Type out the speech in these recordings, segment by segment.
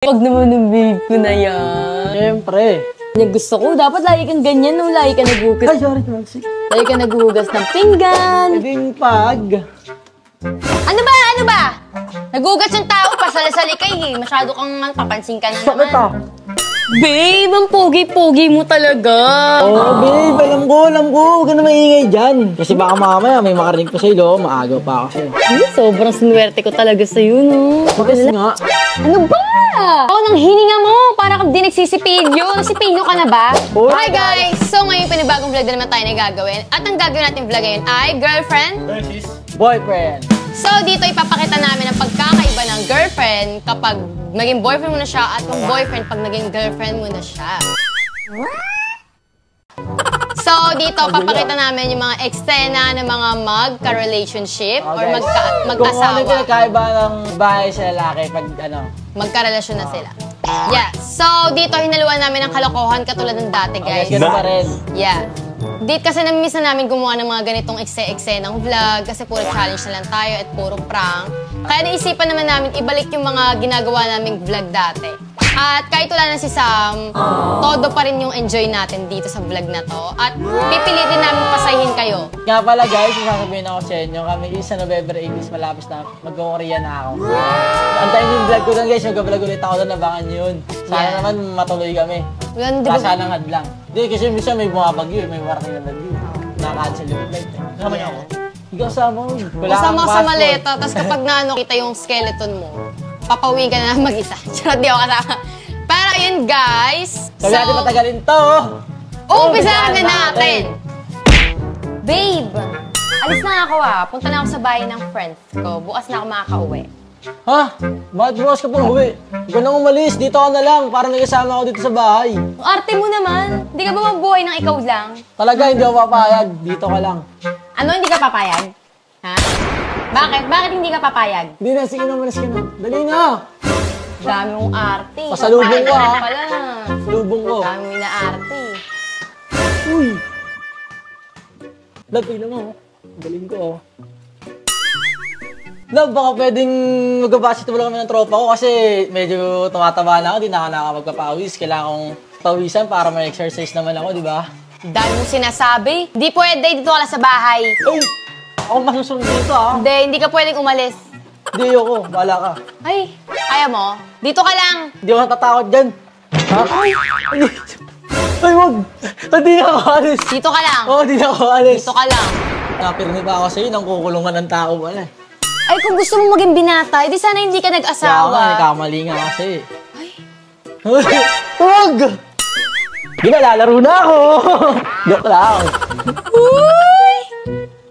Pag naman ng babe ko na yan. Siyempre. Yung gusto ko, dapat lagi kang ganyan, no? Lagi ka naghugas. Ay, sorry, Maxi. Lagi ka naghugas ng pinggan. Pwedeng pag. Ano ba? Ano ba? Naghugas yung tao, pasali-sali kayo eh. Masyado kang papansin ka na naman. Sakit ah. Babe, ang pogi-pogi mo talaga. Oh, babe, alam ko. Huwag ka na maingay dyan. Kasi baka mamaya may makarinig pa sa'yo, maagaw pa ako sa'yo. Sobrang sinuwerte ko talaga sa'yo, no? Bakit nga? Ano ba? Ako nang hininga mo, para kang di nagsisipilyo. Nagsipilyo ka na ba? Hi guys! So ngayon pinibagong vlog na naman tayo na gagawin. At ang gagawin natin vlog ngayon ay girlfriend versus boyfriend. So dito ipapakita namin ang pagkakaiba ng girlfriend kapag naging boyfriend mo na siya at yung boyfriend pag naging girlfriend mo na siya. So dito papakita namin yung mga eksena ng mga magka-relationship or mag-asawa. Kung ano yung pinagkaiba ng bahay sa lalaki pag magkarelasyon na sila. Yeah. So, dito hinaluan namin ng kalokohan katulad ng dati, guys. Okay, ganun pa rin. Yeah. Dito kasi namimiss na namin gumawa ng mga ganitong ng vlog kasi puro challenge na lang tayo at puro prank. Kaya naisipan naman namin ibalik yung mga ginagawa naming vlog dati. At kahit wala na si Sam, todo pa rin yung enjoy natin dito sa vlog na to. At pipilitin namin pasahin kayo. Nga pala guys, sasabihin ako sa inyo, kami sa November 18 malapis na mag-Korea na ako. Antayin yung vlog ko doon guys, mag-vlog ulit ako doon, abangan yun. Sana naman matuloy kami. Sana nga lang. Hindi, kasi minsan may mga bagyo, may warating na bagyo. Naka-cancel yung flight eh. Kasama niyo ako? Hindi ka kasama ko. Kasama ko sa maleta, tapos kapag kita yung skeleton mo, papauwi ka na mag-isa. Charot, di ako kasama. Pero yun guys. Sabi natin patagalin to. Umpisahan na natin. Babe, alis na ako Punta na ako sa bahay ng friends ko. Bukas na ako makaka-uwi. Ha? Bakit bukas ka pang uwi? Huwag ka nang umalis. Dito ka na lang para may kasama ako dito sa bahay. Ang arte mo naman. Hindi ka ba mabuhay ng ikaw lang? Talaga, hindi ako papayag. Dito ka lang. Ano, hindi ka papayag? Ha? Bakit? Bakit hindi ka papayag? Hindi na, sige na, malas ka na. Dali na! Dami mong arte. Pasalubong ko ha. Pasalubong ko. Dami mo na arte. Uy! Love, tignan mo. Galing ko oh. Love, baka pwedeng mag-basketball kami ng tropa ko kasi medyo tumataba na ako. Di na ako nakakapagpapawis. Kailangan kong pawisan para ma-exercise naman ako, di ba? Dami mong sinasabi. Di pwede, dito ka lang sa bahay. Ay! Ako masusunod dito Hindi ka pwedeng umalis. Hindi ako, bahala ka. Ay, kaya mo? Dito ka lang. Hindi ako natatakot dyan. Ha? Ay, wag! Hindi na ako alis. Dito ka lang. Oo, hindi na ako alis. Dito ka lang. Napirinig pa ako sa'yo nang kukulungan ng tao pala. Ay, kung gusto mo maging binata, edi sana hindi ka nag-asawa. Kaya nagkamali nga kasi. Ay! Wag! Di ba, lalaro na ako! Joke lang. Uy!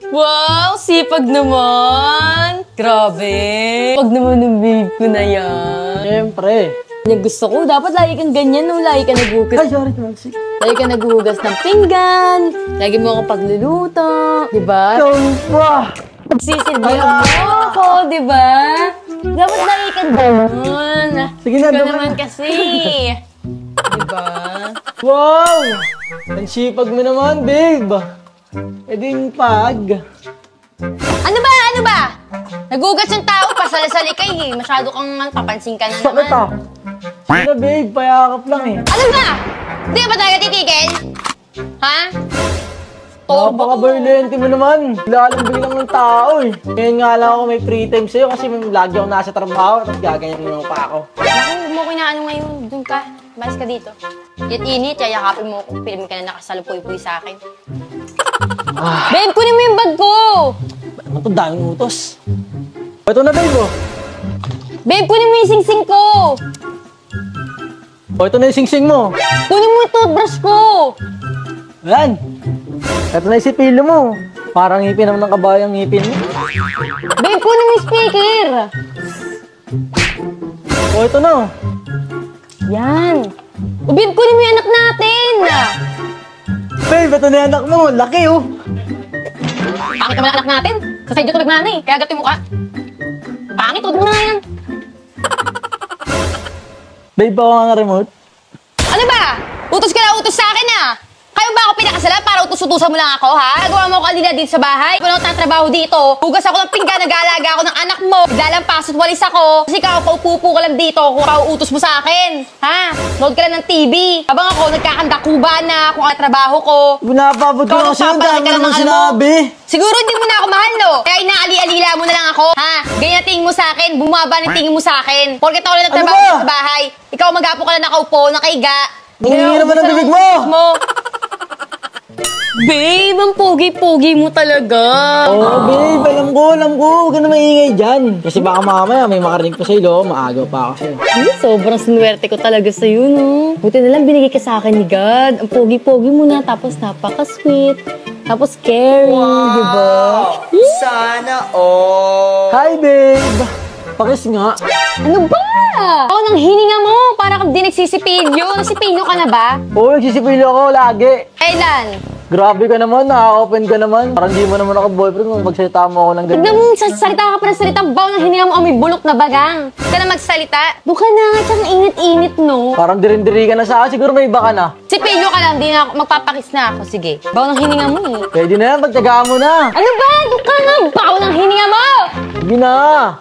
Wow, sipag naman! Grabe! Pag naman ng babe ko na yan. Siyempre. Yung gusto ko, dapat lagi kang ganyan, no? Lagi ka naghugas. Ay, sorry, Maxi. Lagi ka naghugas ng pinggan. Lagi mo akong pagluluto. Diba? Tumpa! Sisilbihan mo ako, diba? Dapat lagi kang ganyan. Sige na, ikaw naman kasi. Diba? Wow! Ang sipag mo naman, babe. Pwedeng pag. Ano ba? Ano ba? Nagugas yung tao, pasali-sali kayo eh. Masyado kang papansin ka na naman. Sakit ah. Sige na, babe. Payakap lang eh. Ano ba? Hindi ka ba talaga titigil? Ha? Napaka-violente mo naman. Lalambing lang ng tao eh. Ngayon nga lang ako may free time sa'yo kasi may lagi ako nasa trabaho at gaganyan mo pa ako. Naku, huwag mo ko inaano ngayon. Doon ka. Balis ka dito. Yat init, yayakapin mo kung film ka na nakasalupoy-puy sa akin. Babe, kunin mo yung bag ko! Ano to? Daming utos. Ito na, babe oh. Babe, kunin mo yung sing-sing ko! O, ito na yung sing-sing mo. Kunin mo yung toothbrush ko! Yan. Ito na yung sipilo mo. Parang ngipin naman ng kabayang ngipin mo. Babe, kunin mo yung speaker! O, ito na. Yan. O, babe, kunin mo yung anak natin! Babe, ito na yung anak mo. Laki oh. Pangit naman ang anak natin. Sa side ito nagmana eh. Kaya agad yung mukha. Pangit, huwag mo na yan. Babe, baka nga remote. Ano ba? Utos ka na utos sa akin ah! Kaya mo ba ako pinakasalan para utos-utusan mo lang ako, ha? Nagawa mo ko kanina dito sa bahay. Wala akong tatrabaho dito. Hugas ako ng pinggan, nag-aalaga ako ng anak mo. Naglalampas at walis ako. Kasi ikaw, paupo ka lang dito kung pauutos mo sa akin. Ha? Nood ka lang ng TV. Habang ako, nagkakandakuba na kung ang trabaho ko. Pinapabot ko kasi yung dami naman sinabi. Siguro hindi mo na ako mahal, no? Kaya inaali-alila mo na lang ako. Ha? Ganyan tingin mo sa akin. Bumaba ng tingin mo sa akin. Porket ako lang nagtrabaho sa bahay. Ikaw magapo ka lang nakaupo, nakaiga. Hindi naman ang bibig mo. Babe, ang pogi-pogi mo talaga. Oo, babe, alam ko. Huwag ka na maingay dyan. Kasi baka mamaya may makarinig pa sa'yo, maaga pa ako sa'yo. Sobrang sinuwerte ko talaga sa'yo, no? Buti na lang binigay ka sa akin ni God. Ang pogi-pogi mo na, tapos napaka-sweet. Tapos caring, diba? Sana all. Hi, babe. Pakis nga. Ano ba? Ako nang hininga mo, para kang di nagsisipilyo. Nasipilyo ka na ba? Oo, nagsisipilyo ako lagi. Kailan? Grabe ka naman, nakaka-open ka naman. Parang di mo naman ako boyfriend kung magsalita mo ako ng ganyan. Tignan mo, salita ka pa ng salita. Baw nang hininga mo, amoy bulok na bagang. Huwag ka na magsalita. Doon ka na, tsaka init-init, no? Parang dirin-diri ka na sa akin. Siguro may iba ka na. Sipilyo ka lang, di na ako, magpapakis na ako. Sige. Baw nang hininga mo, eh. Pwede na yan, pagtyagaan mo na. Ano ba? Doon ka na, baw nang hininga mo! Sige na,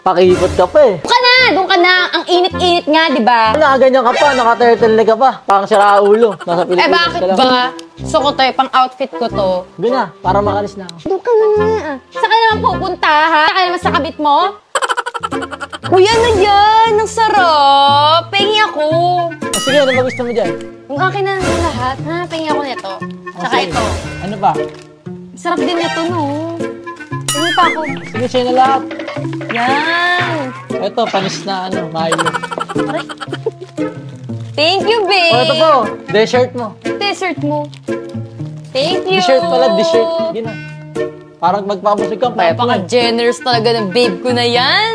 pakipot ka pa eh. Doon ka na. Ang init-init nga, di ba? Nakaganyan ka pa, naka-turtleneck ka pa. Parang sira ulo. Nasa Pilipinas bakit ka lang. ba? So ko to, pang outfit ko to. Sige na, para makalis na ako. Doon ka na. Saan ka naman pupunta, ha? Saan ka naman sa kabit mo? Kuya na yan! Ang sarap! Pengi ako! Sige, ano ba gusto mo dyan? Yung akin na ng lahat, ha? Pengi ako nito. Saka Sige. ito. Ano ba? Sarap din nito, no? Pengi pa ako. Sige, sa'yo na lahat. Yan! Ito, panis na Milo. Aray. Thank you, babe! Ito po, dessert mo. Dessert mo. Thank you! Dessert pala, dessert. Sige na. Parang magpapasig kang payat mo. Napaka-generous talaga ng babe ko na yan!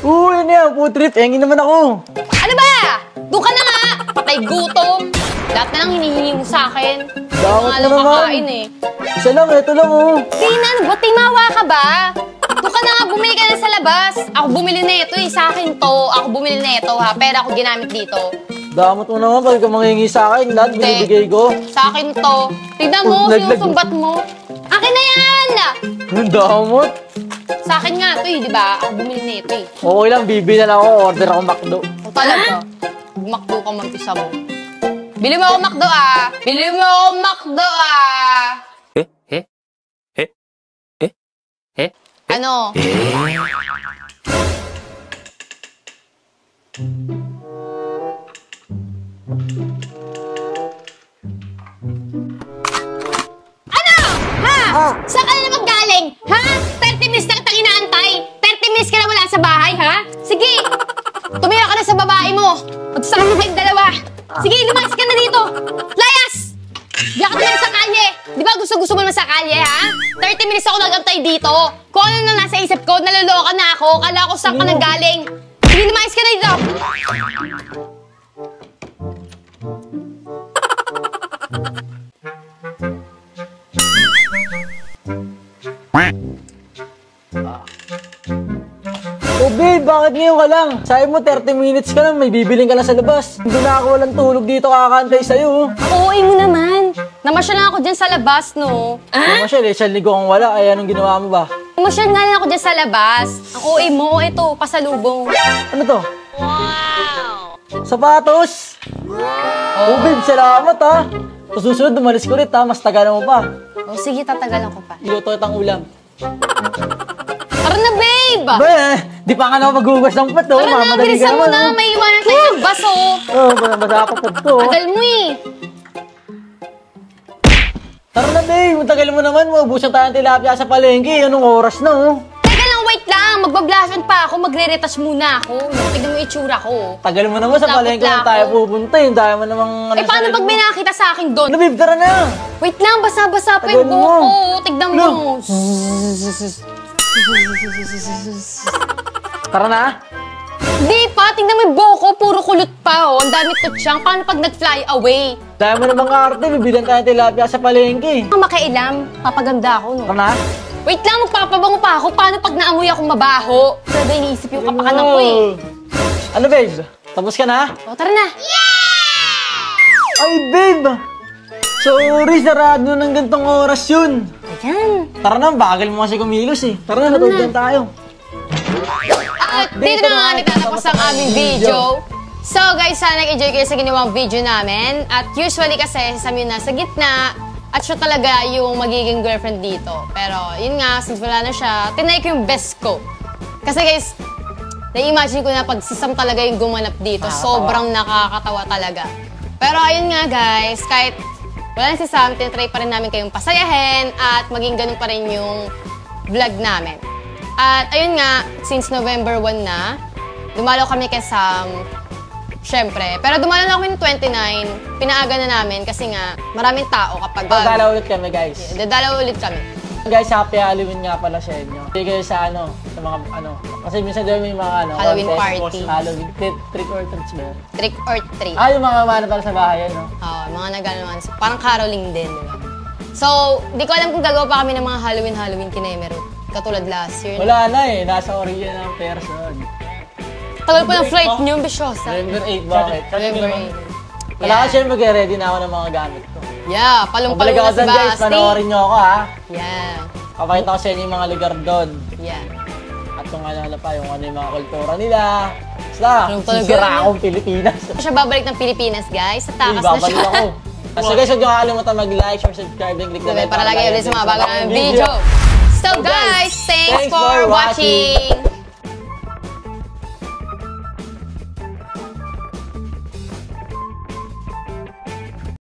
Yun yan, food trip. Engin naman ako. Ano ba? Doon ka na nga! Patay gutom! Lahat na lang hinihingi mo sa akin. Dawat nga mo lang naman. kakain eh. Isa lang, ito lang oh. Sige na, ano ba? Timawa ka ba? Doon ka na nga, bumili ka na sa labas. Ako bumili na ito eh, sa akin to. Ako bumili na ito ha, pera ako ginamit dito. Damot mo naman pag manghingi sa akin. Lahat binibigay ko. Sa akin to. Tignan mo, sinusumbat mo. Akin na yan! Ang damot. Sa akin nga to eh, di ba? Ako bumili na ito eh. Okay lang, bibili na ako. Order ako McDo. O talaga, magmakdo ka mag-isa mo. Bili mo ako McDo ah! Bili mo ako McDo ah! Ano? Saan ka na naman galing? Ha? 30 minutes na kitang inaantay. 30 minutes ka na wala sa bahay, ha? Sige! Tumira ka na sa babae mo. Magsama mo kayong dalawa. Sige, lumayas ka na dito. Layas! Diyan ka tumira sa kalye. Di ba gusto mo naman sa kalye, ha? 30 minutes ako nagantay dito. Kung ano na nasa isip ko, naloloka na ako. Kala ko saan ka nang galing. Sige, lumayas ka na dito. Oh babe, bakit ngayon ka lang? Sabi mo 30 minutes ka lang, may bibiling ka lang sa labas. Hindi na ako walang tulog dito kakantay sa'yo. Oo, mo naman. Namasyal lang ako dyan sa labas, no? Namasyal eh, siya kung wala, ay anong ginawa mo ba? Namasyal nga lang ako dyan sa labas. Ang OA mo, ito, pasalubong. Ano to? Wow! Sapatos! Oh babe, salamat ha! Sa susunod, umalis ko ulit ha, mas tagalan mo pa. O sige, tatagalan ko pa. Iluto kitang ulam. Tara na, babe! Ba, di pa nga na ako maghugas ng pato. Tara na, bilisan mo na. May iwanan tayo ng baso. Oo, basa ako pato. Tagal mo eh. Tara na, babe. Matagal mo naman. Maubusan tayo ng tilapia sa palengke. Anong oras na, oh? Teka lang, wait lang. Magbablasan pa ako. Magre-retouch muna ako. Tignan mo yung itsura ko. Tagal mo naman sa palengke lang tayo pupunta. Yung tayo mo namang... Eh, paano pag may nakita sa akin doon? Ano, babe? Tara na. Wait lang, basa-basa pa yung buhok ko. Tignan mo. Tara na. Hindi pa, tingnan mo yung buhok ko, puro kulot pa oh. Ang dami tutsang. Paano pag nag-fly away? Tayo mo namang arte, bibilan tayo ng tilapia sa palengke. Ang makailam, papaganda ako no. Tara na. Wait lang, magpapabango pa ako. Paano pag naamoy akong mabaho? Talaga iniisip yung kapakanan ko eh. Ano, babe? Tapos ka na? O, tara na. Ay, babe! Sorry, sarado ng gantong oras yun. Ayan. Tara na, bagal mo kasi kumilos eh. Tara na, natulog tayo. At dito na nga nagtatapos ang aming video. So guys, sana nag-enjoy kayo sa ginawang video namin. At usually kasi, sa yung nasa gitna, at siya talaga yung magiging girlfriend dito. Pero yun nga, since wala na siya, tinay ko yung best ko. Kasi guys, na-imagine ko na pag si Sam talaga yung gumanap dito. Sobrang nakakatawa talaga. Pero ayun nga guys, kahit wala na si Sam, tinatry pa rin namin kayong pasayahin at maging ganun pa rin yung vlog namin. At ayun nga, since November 1 na, dumalaw kami kay Sam, syempre. Pero dumalaw na kami ng 29, pinaaga na namin kasi nga maraming tao kapag... Dadalaw ulit kami guys. Dadalaw ulit kami. Guys, happy Halloween nga pala sa inyo. Hindi kayo sa sa mga kasi minsan doon may mga Halloween contest, party. Halloween, trick or treats ba yun? Trick or treat. Yung mga mana para sa bahay, no? Oo, mga naganoan. Parang caroling din, di ba? So, di ko alam kung gagawa pa kami ng mga Halloween kinemerot. Katulad last year. Wala na eh, nasa origin ng person. Tagal pa ng flight niyo, ambisyosa. November 8, bakit? November 8. Wala kasi mag-ready na ako ng mga gamit ko. Yeah, palong-palong Mabalik na ako si dyan guys, Basti. panoorin nyo ako ha. Yeah. Kapakita ko sa inyo yung mga lugar doon. Yeah. At kung ano pa, yung yung mga kultura nila. Basta, Anong talaga sisira yun? akong Pilipinas. Siya babalik ng Pilipinas, guys. Sa takas na Babalik siya. ako. So guys, huwag nyo kakalimutan mag-like, share, subscribe, and click the bell Para lagi ulit sa mga bago namin video. So guys, thanks for watching!